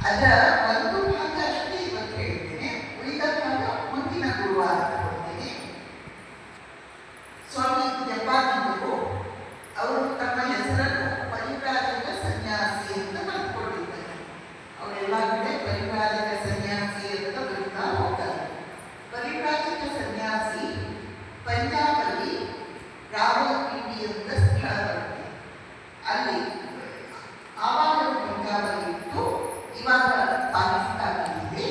ಅದರ ಒಂದು ಭಾಗ ಅಷ್ಟೇ ಇವತ್ತು ಹೇಳ್ತೇನೆ, ಉಳಿದ ಭಾಗ ಮುಂದಿನ ಗುರುವಾರ ಕೊಡ್ತೇನೆ. ಸ್ವಾಮಿ ಜಪಾನಂದರು ಅವರು ತಮ್ಮ ಹೆಸರನ್ನು ಪರಿವ್ರಾಜಕ ಸನ್ಯಾಸಿ ಅಂತ ಬರ್ಕೊಂಡಿದ್ದಾರೆ. ಅವರೆಲ್ಲ ಕಡೆ ಪರಿವ್ರಾಜಕ ಸನ್ಯಾಸಿ ಅಂತ ಬರೀತಾ ಹೋಗ್ತಾರೆ. ಪರಿವ್ರಾಜಕ ಸನ್ಯಾಸಿ ಪಂಜಾಬಲ್ಲಿ ರಾವಲ್ಪಿಂಡಿ ಅಂತ ಸ್ಥಳ ಬರುತ್ತೆ. ಅಲ್ಲಿ ಆವಾಗ ಪಂಜಾಬಲ್ಲಿ ಇತ್ತು, ಇವಾಗ ಪಾಕಿಸ್ತಾನದಲ್ಲಿದೆ.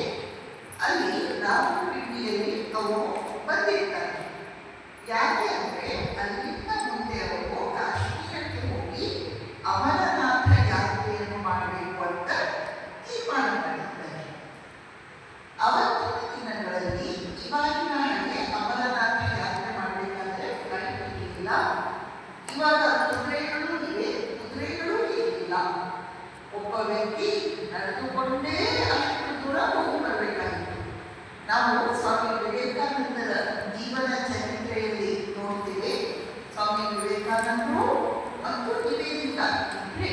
ಅಲ್ಲಿ ರಾವಲ್ಪಿಂಡಿಯಲ್ಲಿ ಅವರು ಬಂದಿರ್ತಾರೆ. ಯಾಕೆ ಅಂದರೆ ಅಲ್ಲಿಂದ ಮುಂದೆ ಅವರು ಕಾಶ್ಮೀರಕ್ಕೆ ಹೋಗಿ ಅಮರನಾಥ ಯಾತ್ರೆಯನ್ನು ಮಾಡಬೇಕು ಅಂತ ತೀರ್ಮಾನ ಮಾಡಿದ್ದಾರೆ. ಅವತ್ತಿನ ದಿನಗಳಲ್ಲಿ ಇವಾಗಿನ ಹಾಗೆ ಅಮರನಾಥ ಯಾತ್ರೆ ಮಾಡಬೇಕಾದ್ರೆ ಫ್ಲೈಟ್ ಇರಲಿಲ್ಲ. ಇವಾಗ ಕುದುರೆಗಳೂ ಇವೆ, ಕುದುರೆಗಳೂ ಇರಲಿಲ್ಲ. ಒಬ್ಬ ವ್ಯಕ್ತಿ ನಡೆದುಕೊಂಡೇ ಅಷ್ಟು ದೂರ ಹೋಗಿ ಬರಬೇಕಾಗಿತ್ತು. ನಾವು ಸ್ವಾಮಿ ವಿವೇಕಾನಂದರ ಜೀವನ ಚರಿತ್ರೆಯಲ್ಲಿ ನೋಡ್ತೇವೆ. ಸ್ವಾಮಿ ವಿವೇಕಾನಂದರು ಮತ್ತು ನಿವೇದಿತಾ ಇಬ್ಬರೇ